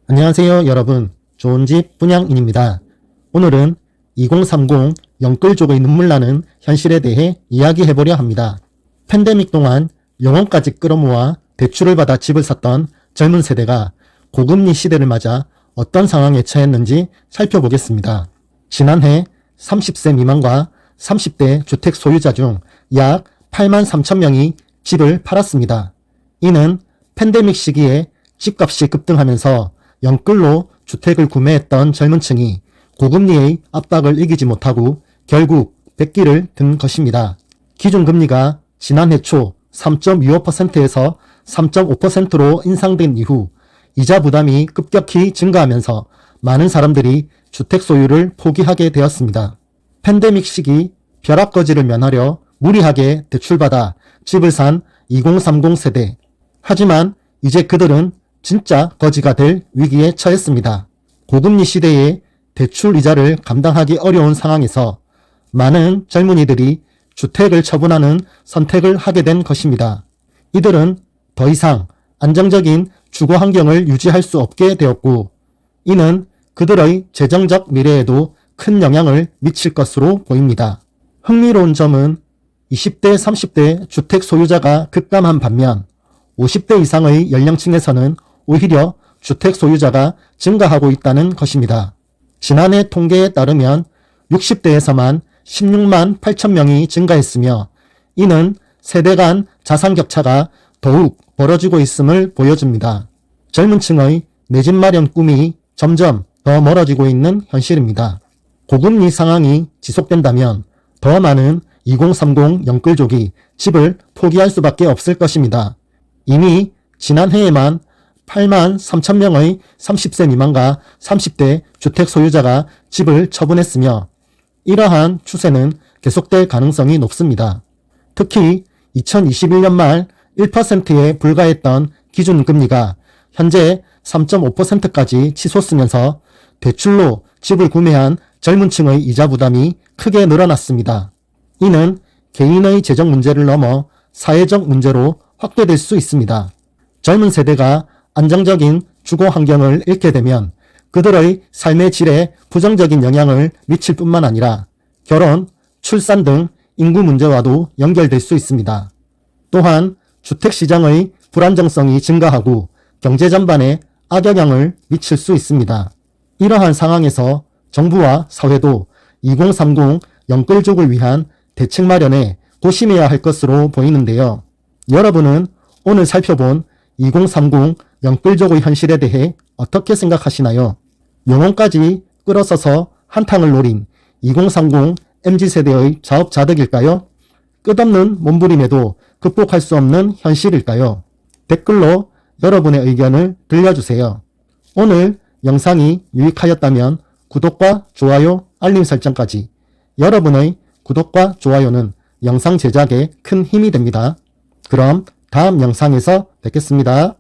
안녕하세요 여러분, 좋은집 분양인입니다. 오늘은 2030 영끌족의 눈물나는 현실에 대해 이야기해보려 합니다. 팬데믹 동안 영혼까지 끌어모아 대출을 받아 집을 샀던 젊은 세대가 고금리 시대를 맞아 어떤 상황에 처했는지 살펴보겠습니다. 지난해 30세 미만과 30대 주택 소유자 중 약 8만 3천 명이 집을 팔았습니다. 이는 팬데믹 시기에 집값이 급등하면서 영끌로 주택을 구매했던 젊은 층이 고금리의 압박을 이기지 못하고 결국 백기를 든 것입니다. 기준금리가 지난해 초 3.25%에서 3.5%로 인상된 이후 이자 부담이 급격히 증가하면서 많은 사람들이 주택 소유를 포기하게 되었습니다. 팬데믹 시기 벼락거지를 면하려 무리하게 대출받아 집을 산 2030 세대. 하지만 이제 그들은 진짜 거지가 될 위기에 처했습니다. 고금리 시대에 대출 이자를 감당하기 어려운 상황에서 많은 젊은이들이 주택을 처분하는 선택을 하게 된 것입니다. 이들은 더 이상 안정적인 주거 환경을 유지할 수 없게 되었고, 이는 그들의 재정적 미래에도 큰 영향을 미칠 것으로 보입니다. 흥미로운 점은 20대, 30대 주택 소유자가 급감한 반면 50대 이상의 연령층에서는 오히려 주택 소유자가 증가하고 있다는 것입니다. 지난해 통계에 따르면 60대에서만 16만 8천 명이 증가했으며, 이는 세대 간 자산 격차가 더욱 벌어지고 있음을 보여줍니다. 젊은 층의 내 집 마련 꿈이 점점 더 멀어지고 있는 현실입니다. 고금리 상황이 지속된다면 더 많은 2030 영끌족이 집을 포기할 수밖에 없을 것입니다. 이미 지난해에만 8만 3천 명의 30세 미만과 30대 주택 소유자가 집을 처분했으며, 이러한 추세는 계속될 가능성이 높습니다. 특히 2021년 말 1%에 불과했던 기준금리가 현재 3.5%까지 치솟으면서 대출로 집을 구매한 젊은 층의 이자 부담이 크게 늘어났습니다. 이는 개인의 재정 문제를 넘어 사회적 문제로 확대될 수 있습니다. 젊은 세대가 안정적인 주거 환경을 잃게 되면 그들의 삶의 질에 부정적인 영향을 미칠 뿐만 아니라 결혼, 출산 등 인구 문제와도 연결될 수 있습니다. 또한 주택시장의 불안정성이 증가하고 경제 전반에 악영향을 미칠 수 있습니다. 이러한 상황에서 정부와 사회도 2030 영끌족을 위한 대책 마련에 고심해야 할 것으로 보이는데요. 여러분은 오늘 살펴본 2030 영끌족의 현실에 대해 어떻게 생각하시나요? 영혼까지 끌어서서 한탕을 노린 2030 MZ세대의 자업자득일까요? 끝없는 몸부림에도 극복할 수 없는 현실일까요? 댓글로 여러분의 의견을 들려주세요. 오늘 영상이 유익하였다면 구독과 좋아요, 알림 설정까지. 여러분의 구독과 좋아요는 영상 제작에 큰 힘이 됩니다. 그럼 다음 영상에서 뵙겠습니다.